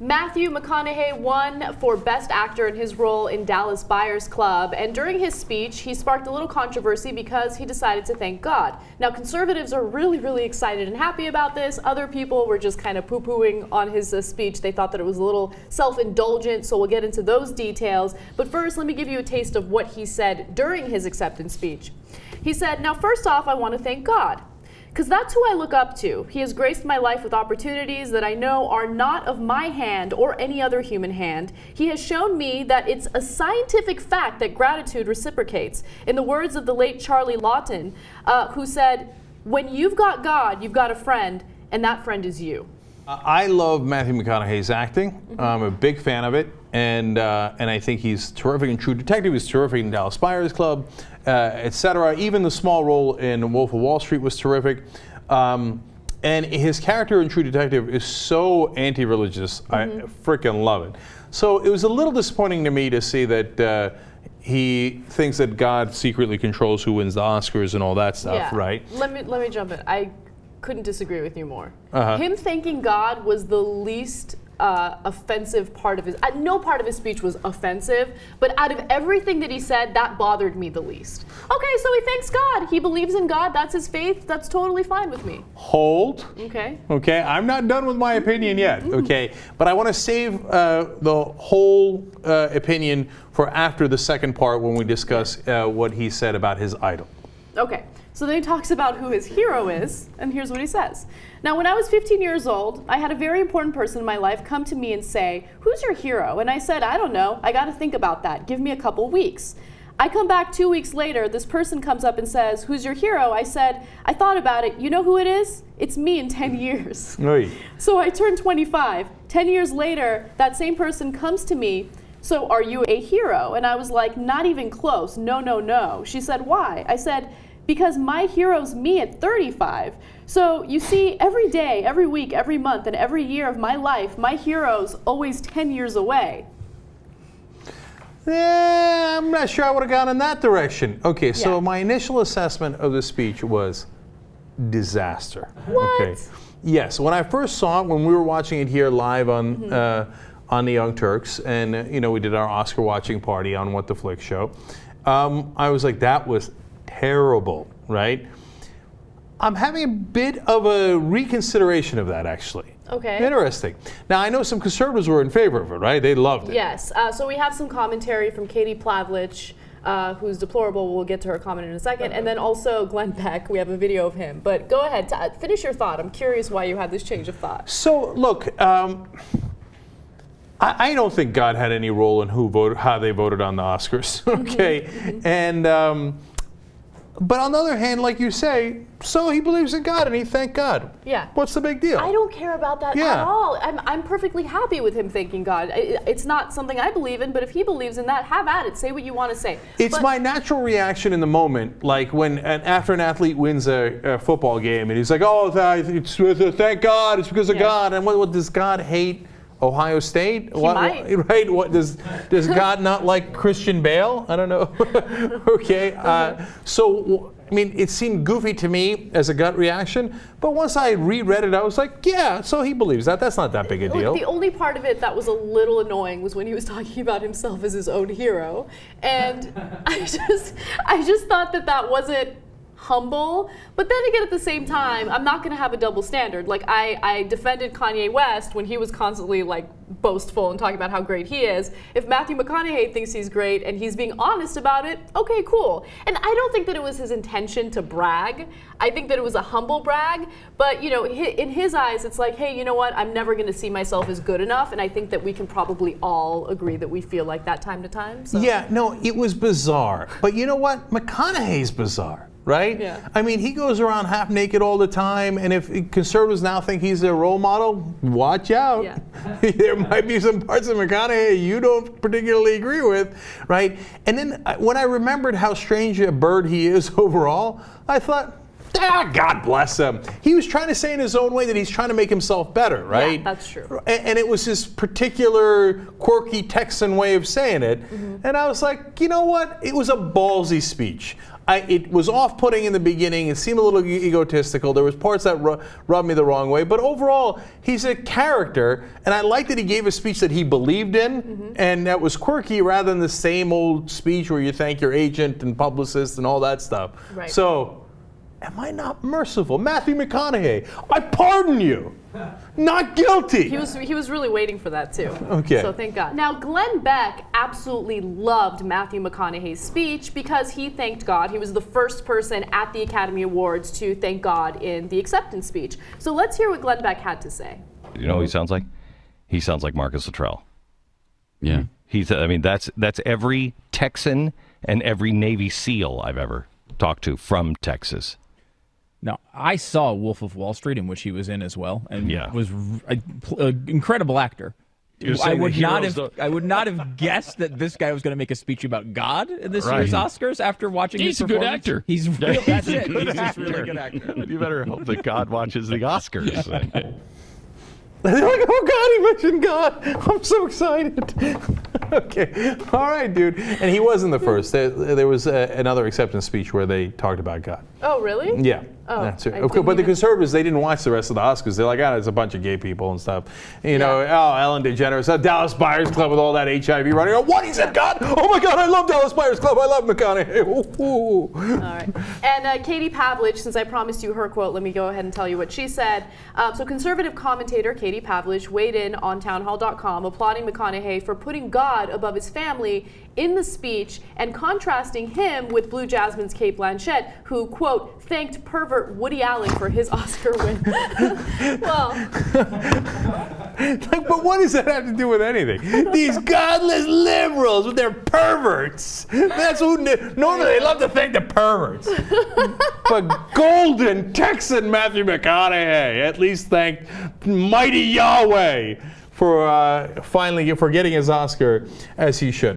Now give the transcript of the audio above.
Matthew McConaughey won for Best Actor in his role in Dallas Buyers Club, and during his speech, he sparked a little controversy because he decided to thank God. Now, conservatives are really excited and happy about this. Other people were just kind of poo-pooing on his speech. They thought that it was a little self-indulgent, so we'll get into those details. But first, let me give you a taste of what he said during his acceptance speech. He said, "Now, first off, I want to thank God. Because that's who I look up to. He has graced my life with opportunities that I know are not of my hand or any other human hand. He has shown me that it's a scientific fact that gratitude reciprocates. In the words of the late Charlie Lawton, who said, when you've got God, you've got a friend, and that friend is you." I love Matthew McConaughey's acting. I'm a big fan of it, and I think he's terrific in True Detective. He's terrific in Dallas Buyers Club, etc. Even the small role in Wolf of Wall Street was terrific. And his character in True Detective is so anti-religious. I freaking love it. So it was a little disappointing to me to see that he thinks that God secretly controls who wins the Oscars and all that stuff, right? Let me jump in. I couldn't disagree with you more. Him thanking God was the least offensive part of his. No part of his speech was offensive, but out of everything that he said, that bothered me the least. Okay, so he thanks God. He believes in God. That's his faith. That's totally fine with me. Hold. Okay. Okay, I'm not done with my opinion yet. Okay, but I want to save the whole opinion for after the second part when we discuss what he said about his idol. Okay. So then he talks about who his hero is, and here's what he says. "Now, when I was 15 years old, I had a very important person in my life come to me and say, 'Who's your hero?' And I said, 'I don't know. I got to think about that. Give me a couple weeks.' I come back 2 weeks later. This person comes up and says, 'Who's your hero?' I said, 'I thought about it. You know who it is? It's me in 10 years. Oy. So I turned 25. 10 years later, that same person comes to me. 'So are you a hero?' And I was like, 'Not even close. No. She said, 'Why?' I said, 'Because my hero's me at 35. So you see, every day, every week, every month, and every year of my life, my hero's always 10 years away.'" I'm not sure I would have gone in that direction. Okay, so Yeah. my initial assessment of the speech was disaster. What? Okay. Yes, when I first saw it, when we were watching it here live on the Young Turks, and we did our Oscar watching party on What the Flick show, I was like, that was terrible, right? I'm having a bit of a reconsideration of that, actually. Okay. Interesting. Now, I know some conservatives were in favor of it, right? They loved it. Yes. So we have some commentary from Katie Plavlich, who's deplorable. We'll get to her comment in a second. And then also Glenn Beck. We have a video of him. But go ahead. Finish your thought. I'm curious why you had this change of thought. So, look, I don't think God had any role in how they voted on the Oscars, okay? And but on the other hand, like you say, so he believes in God and he thanked God. Yeah. What's the big deal? I don't care about that at all. I'm perfectly happy with him thanking God. It's not something I believe in, but if he believes in that, have at it. Say what you want to say. It's my natural reaction in the moment, like after an athlete wins a football game and he's like, "Oh, thank God, it's because of God." And what does God hate? Ohio State? He might. Right? What does God not like Christian Bale? I don't know. Okay. So I mean, it seemed goofy to me as a gut reaction, but once I reread it, I was like, yeah, so he believes that. That's not that big a deal. The only part of it that was a little annoying was when he was talking about himself as his own hero, and I just thought that wasn't humble. But then again, at the same time, I'm not going to have a double standard. Like, I defended Kanye West when he was constantly like boastful and talking about how great he is. If Matthew McConaughey thinks he's great and he's being honest about it, okay, cool. And I don't think that it was his intention to brag. I think that it was a humble brag. But in his eyes, it's like, hey, you know what? I'm never going to see myself as good enough. And I think that we can probably all agree that we feel like that time to time. So. Yeah, no, it was bizarre. But you know what? McConaughey's bizarre. Right? Yeah. I mean, he goes around half naked all the time, and if conservatives now think he's their role model, watch out. Yeah. There might be some parts of McConaughey you don't particularly agree with, right? And then when I remembered how strange a bird he is overall, I thought, God bless him. He was trying to say in his own way that he's trying to make himself better, right? Yeah, that's true. And it was his particular quirky Texan way of saying it. And I was like, you know what? It was a ballsy speech. It was off-putting in the beginning. It seemed a little egotistical. There was parts that rubbed me the wrong way. But overall, he's a character. And I like that he gave a speech that he believed in and that was quirky rather than the same old speech where you thank your agent and publicist and all that stuff. Right. So, am I not merciful? Matthew McConaughey, I pardon you. Not guilty. He was really waiting for that too. Okay. So thank God. Now Glenn Beck absolutely loved Matthew McConaughey's speech because he thanked God. He was the first person at the Academy Awards to thank God in the acceptance speech. So let's hear what Glenn Beck had to say. You know what he sounds like? He sounds like Marcus Luttrell. Yeah. I mean, that's every Texan and every Navy SEAL I've ever talked to from Texas. No, I saw Wolf of Wall Street, in which he was in as well, and Yeah. was an incredible actor. You're I saying would the not heroes have. I would not have guessed that this guy was going to make a speech about God in this Right. year's Oscars after watching He's his a good performance. actor. He's real. That's it. He's He's a just a really actor. good actor. You better hope that God watches the Oscars. They're like, oh God, he mentioned God. I'm so excited. Okay, all right, dude. And he wasn't the first. There was another acceptance speech where they talked about God. Oh, really? Yeah. Oh, That's I right. didn't But the even- conservatives, they didn't watch the rest of the Oscars. They're like, it's a bunch of gay people and stuff. You know, Ellen DeGeneres, Dallas Buyers Club with all that HIV running around. What? He said God? Oh my God, I love Dallas Buyers Club. I love McConaughey. Ooh. All right. And Katie Pavlich, since I promised you her quote, let me go ahead and tell you what she said. So conservative commentator Katie Pavlich weighed in on townhall.com applauding McConaughey for putting God above his family in the speech and contrasting him with Blue Jasmine's Cate Blanchett, who, quote, thanked pervert Woody Allen for his Oscar win. Well, Like, but what does that have to do with anything? These godless liberals with their perverts. That's who normally they love to thank the perverts. But golden Texan Matthew McConaughey at least thanked mighty Yahweh for finally for getting his Oscar as he should.